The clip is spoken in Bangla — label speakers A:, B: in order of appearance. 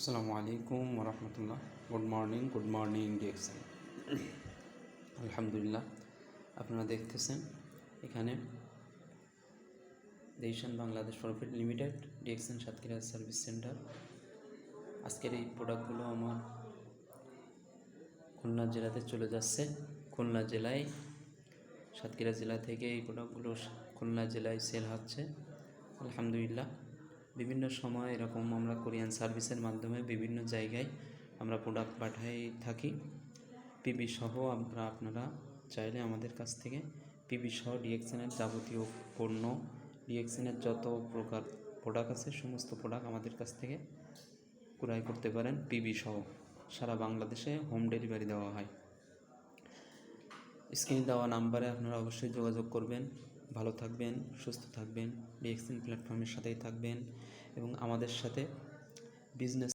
A: আসসালামু আলাইকুম ওরহমতুল্লাহ। Good morning DXN. আলহামদুলিল্লাহ, আপনারা দেখতেছেন এখানে দেশান Bangladesh profit limited DXN Satkhira service centre. আজকের এই প্রোডাক্টগুলো আমার খুলনা জেলাতে চলে যাচ্ছে। খুলনা জেলায়, সাতক্ষীরা জেলা থেকে এই প্রোডাক্টগুলো খুলনা জেলায় সেল হচ্ছে। আলহামদুলিল্লাহ, বিভিন্ন সময় এরকম আমরা কোরিয়ান সার্ভিসের মাধ্যমে বিভিন্ন জায়গায় আমরা প্রোডাক্ট পাঠাই থাকি। পিবি সহ আপনারা চাইলে আমাদের কাছ থেকে পিবি সহ ডিএক্সএনের যাবতীয় পণ্য, ডিএক্সএনের যত প্রকার প্রোডাক্ট আছে সমস্ত প্রোডাক্ট আমাদের কাছ থেকে ক্রয় করতে পারেন। পিবি সহ সারা বাংলাদেশে হোম ডেলিভারি দেওয়া হয়। স্ক্রিনে দেওয়া নাম্বারে আপনারা অবশ্যই যোগাযোগ করবেন। ভালো থাকবেন, সুস্থ থাকবেন, ডিএক্সএন প্ল্যাটফর্মের সাথেই থাকবেন এবং আমাদের সাথে বিজনেস